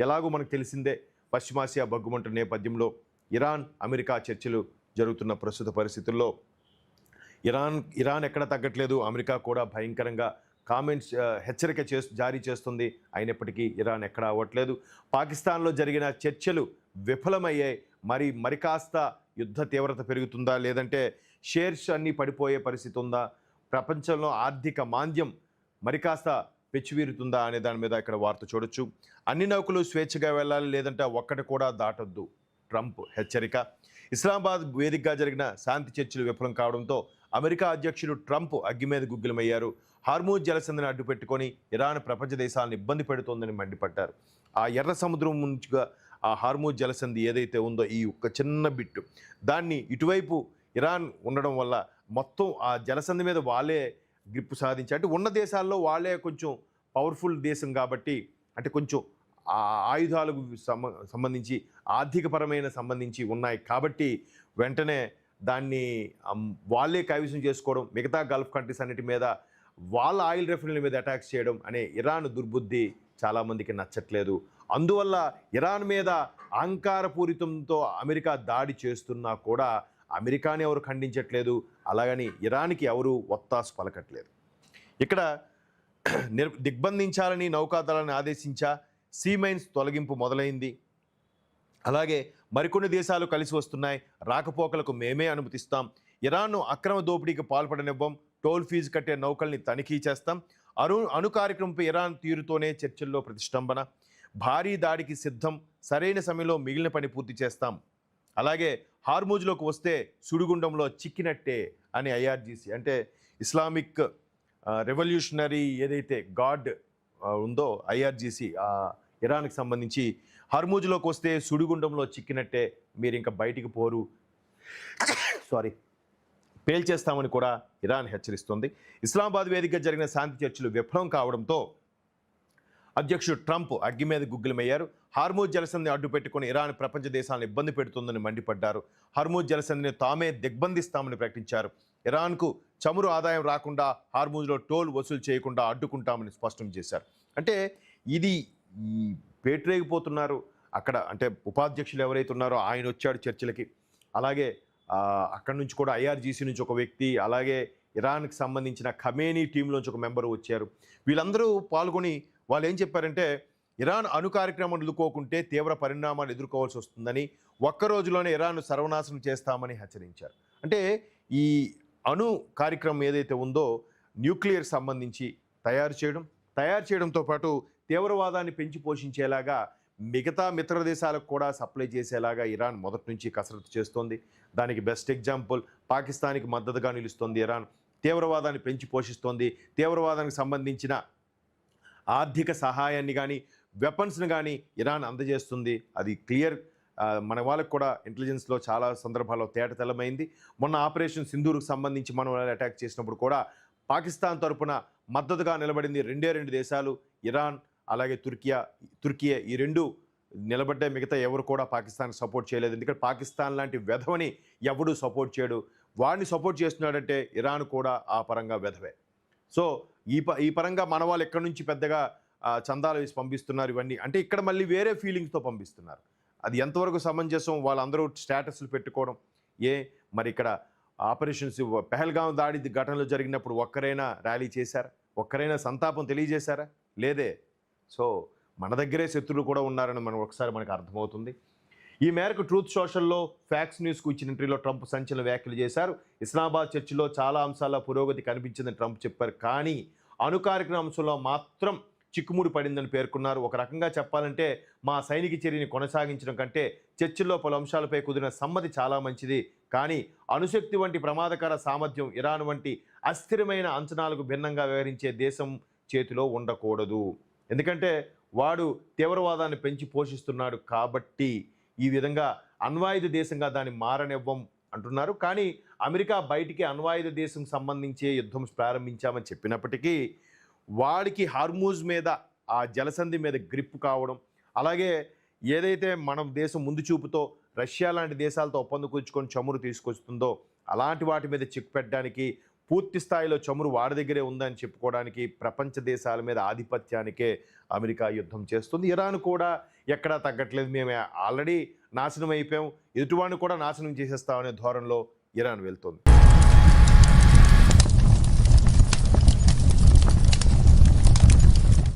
ఎలాగో మనకు తెలిసిందే పశ్చిమాసియా బగ్గుమంటున్న నేపథ్యంలో ఇరాన్ అమెరికా చర్చలు జరుగుతున్న ప్రస్తుత పరిస్థితుల్లో ఇరాన్ ఎక్కడ తగ్గట్లేదు. అమెరికా కూడా భయంకరంగా కామెంట్స్ హెచ్చరిక జారీ చేస్తుంది. అయినప్పటికీ ఇరాన్ ఎక్కడ అవ్వట్లేదు. పాకిస్తాన్లో జరిగిన చర్చలు విఫలమయ్యాయి. మరి కాస్త యుద్ధ తీవ్రత పెరుగుతుందా, లేదంటే షేర్స్ అన్నీ పడిపోయే పరిస్థితి ఉందా, ప్రపంచంలో ఆర్థిక మాంద్యం మరి కాస్త పెచ్చువీరుతుందా అనే దాని మీద ఇక్కడ వార్త చూడొచ్చు. అన్ని నౌకలు స్వేచ్ఛగా వెళ్ళాలి, లేదంటే ఒక్కటి కూడా దాటొద్దు ట్రంప్ హెచ్చరిక. ఇస్లామాబాద్ వేదికగా జరిగిన శాంతి చర్చలు విఫలం కావడంతో అమెరికా అధ్యక్షుడు ట్రంప్ అగ్గి మీద గుగ్గిలమయ్యారు. హార్మూజ్ జలసంధిని అడ్డుపెట్టుకొని ఇరాన్ ప్రపంచ దేశాలను ఇబ్బంది పెడుతోందని మండిపడ్డారు. ఆ ఎర్ర సముద్రం నుంచిగా ఆ హార్మూజ్ జలసంధి ఏదైతే ఉందో ఈ ఒక్క చిన్న బిట్టు దాన్ని ఇటువైపు ఇరాన్ ఉండడం వల్ల మొత్తం ఆ జలసంధి మీద వాళ్ళే గ్రిప్పు సాధించారు. అంటే ఉన్న దేశాల్లో వాళ్ళే కొంచెం పవర్ఫుల్ దేశం కాబట్టి, అంటే కొంచెం ఆయుధాలకు సంబంధించి ఆర్థికపరమైన సంబంధించి ఉన్నాయి కాబట్టి వెంటనే దాన్ని వాళ్ళే కైవసం చేసుకోవడం, మిగతా గల్ఫ్ కంట్రీస్ అన్నిటి మీద వాళ్ళ ఆయిల్ రిఫైనరీల మీద అటాక్స్ చేయడం అనే ఇరాన్ దుర్బుద్ధి చాలామందికి నచ్చట్లేదు. అందువల్ల ఇరాన్ మీద అహంకారపూరితంతో అమెరికా దాడి చేస్తున్నా కూడా అమెరికాని ఎవరు ఖండించట్లేదు, అలాగని ఇరాన్కి ఎవరు ఒత్తాసు పలకట్లేదు. ఇక్కడ దిగ్బంధించాలని నౌకాదళాన్ని ఆదేశించా, సీమైన్స్ తొలగింపు మొదలైంది. అలాగే మరికొన్ని దేశాలు కలిసి వస్తున్నాయి. రాకపోకలకు మేమే అనుమతిస్తాం, ఇరాన్ను అక్రమ దోపిడీకి పాల్పడనివ్వం, టోల్ ఫీజు కట్టే నౌకల్ని తనిఖీ చేస్తాం, అణు కార్యక్రమంపై ఇరాన్ తీరుతోనే చర్చల్లో ప్రతిష్టంభన, భారీ దాడికి సిద్ధం, సరైన సమయంలో మిగిలిన పని పూర్తి చేస్తాం, అలాగే హార్మూజ్లోకి వస్తే సుడిగుండంలో చిక్కినట్టే అని ఐఆర్జీసీ అంటే ఇస్లామిక్ రెవల్యూషనరీ ఏదైతే గాడ్ ఉందో ఐఆర్జీసీ ఇరాన్కి సంబంధించి హార్మూజ్లోకి వస్తే సుడిగుండంలో చిక్కినట్టే, మీరు ఇంకా బయటికి పోరు, పేల్చేస్తామని కూడా ఇరాన్ హెచ్చరిస్తుంది. ఇస్లామాబాద్ వేదికగా జరిగిన శాంతి చర్చలు విఫలం కావడంతో అధ్యక్షుడు ట్రంప్ అగ్గి మీద గుగ్గిలమయ్యారు. హార్మూజ్ జలసంధిని అడ్డుపెట్టుకుని ఇరాన్ ప్రపంచ దేశాలను ఇబ్బంది పెడుతుందని మండిపడ్డారు. హార్మూజ్ జలసంధిని తామే దిగ్బంధిస్తామని ప్రకటించారు. ఇరాన్కు చమురు ఆదాయం రాకుండా హార్మూజ్లో టోల్ వసూలు చేయకుండా అడ్డుకుంటామని స్పష్టం చేశారు. అంటే ఇది ఈ పేటరేగిపోతున్నారు అక్కడ, అంటే ఉపాధ్యక్షులు ఎవరైతే ఉన్నారో ఆయన వచ్చాడు చర్చలకి, అలాగే అక్కడి నుంచి కూడా ఐఆర్జీసీ నుంచి ఒక వ్యక్తి, అలాగే ఇరాన్కి సంబంధించిన ఖమేనీ టీంలోంచి ఒక మెంబరు వచ్చారు. వీళ్ళందరూ పాల్గొని వాళ్ళు ఏం చెప్పారంటే ఇరాన్ అణు కార్యక్రమం ఎదుర్కోకుంటే తీవ్ర పరిణామాలు ఎదుర్కోవాల్సి వస్తుందని, ఒక్కరోజులోనే ఇరాన్ను సర్వనాశనం చేస్తామని హెచ్చరించారు. అంటే ఈ అణు కార్యక్రమం ఏదైతే ఉందో న్యూక్లియర్ సంబంధించి తయారు చేయడంతో పాటు తీవ్రవాదాన్ని పెంచి పోషించేలాగా మిగతా మిత్ర దేశాలకు కూడా సప్లై చేసేలాగా ఇరాన్ మొదటి నుంచి కసరత్తు చేస్తోంది. దానికి బెస్ట్ ఎగ్జాంపుల్ పాకిస్తాన్కి మద్దతుగా నిలుస్తోంది ఇరాన్. తీవ్రవాదాన్ని పెంచి పోషిస్తోంది. తీవ్రవాదానికి సంబంధించిన ఆర్థిక సహాయాన్ని కానీ వెపన్స్ని కానీ ఇరాన్ అందజేస్తుంది. అది క్లియర్. మన వాళ్ళకు కూడా ఇంటెలిజెన్స్లో చాలా సందర్భాల్లో తేటతెల్లమైంది. మొన్న ఆపరేషన్ సింధూర్కు సంబంధించి మనం అటాక్ చేసినప్పుడు కూడా పాకిస్తాన్ తరపున మద్దతుగా నిలబడింది రెండు దేశాలు, ఇరాన్ అలాగే తుర్కియా. ఈ రెండు నిలబడ్డే, మిగతా ఎవరు కూడా పాకిస్తాన్కి సపోర్ట్ చేయలేదు. ఎందుకంటే పాకిస్తాన్ లాంటి వెధవని ఎవడు సపోర్ట్ చేయడు. వాడిని సపోర్ట్ చేస్తున్నాడంటే ఇరాన్ కూడా ఆ పరంగా వెధవే. సో ఈ పరంగా మన వాళ్ళు ఎక్కడి నుంచి పెద్దగా చందాలు వేసి పంపిస్తున్నారు ఇవన్నీ అంటే ఇక్కడ మళ్ళీ వేరే ఫీలింగ్స్తో పంపిస్తున్నారు. అది ఎంతవరకు సమంజసం? వాళ్ళందరూ స్టేటస్లు పెట్టుకోవడం. మరి ఇక్కడ ఆపరేషన్స్ పెహల్గాం దాడి ఘటనలు జరిగినప్పుడు ఒక్కరైనా ర్యాలీ చేశారా? ఒక్కరైనా సంతాపం తెలియజేశారా? లేదే. సో మన దగ్గరే శత్రువులు కూడా ఉన్నారని మనకు అర్థమవుతుంది. ఈ మేరకు ట్రూత్ సోషల్లో ఫ్యాక్స్ న్యూస్కు ఇచ్చిన ఇంటర్వ్యూలో ట్రంప్ సంచలన వ్యాఖ్యలు చేశారు. ఇస్లామాబాద్ చర్చలో చాలా అంశాల్లో పురోగతి కనిపించిందని ట్రంప్ చెప్పారు. కానీ అణు కార్యక్రమం అంశంలో మాత్రం చిక్కుముడి పడిందని పేర్కొన్నారు. ఒక రకంగా చెప్పాలంటే మా సైనిక చర్యని కొనసాగించడం కంటే చర్చల్లో పలు అంశాలపై కుదిరిన సమ్మతి చాలా మంచిది. కానీ అణుశక్తి వంటి ప్రమాదకర సామర్థ్యం ఇరాన్ వంటి అస్థిరమైన అంచనాలకు భిన్నంగా వ్యవహరించే దేశం చేతిలో ఉండకూడదు. ఎందుకంటే వాడు తీవ్రవాదాన్ని పెంచి పోషిస్తున్నాడు కాబట్టి ఈ విధంగా అణ్వాయుధ దేశంగా దాన్ని మారనివ్వం అంటున్నారు. కానీ అమెరికా బయటికి అణ్వాయుధ దేశం సంబంధించే యుద్ధం ప్రారంభించామని చెప్పినప్పటికీ వాడికి హార్మూజ్ మీద ఆ జలసంధి మీద గ్రిప్ కావడం, అలాగే ఏదైతే మన దేశం ముందు చూపుతో రష్యా లాంటి దేశాలతో ఒప్పందం కూర్చుకొని చమురు తీసుకొస్తుందో అలాంటి వాటి మీద చిక్కు పెట్టడానికి పూర్తి స్థాయిలో చమురు వాడి దగ్గరే ఉందని చెప్పుకోవడానికి ప్రపంచ దేశాల మీద ఆధిపత్యానికే అమెరికా యుద్ధం చేస్తుంది. ఇరాన్ కూడా ఎక్కడా తగ్గట్లేదు, మేము ఆల్రెడీ నాశనం అయిపోయాం, ఎదుటివాడిని కూడా నాశనం చేసేస్తామనే ధోరణిలో ఇరాన్ వెళ్తుంది.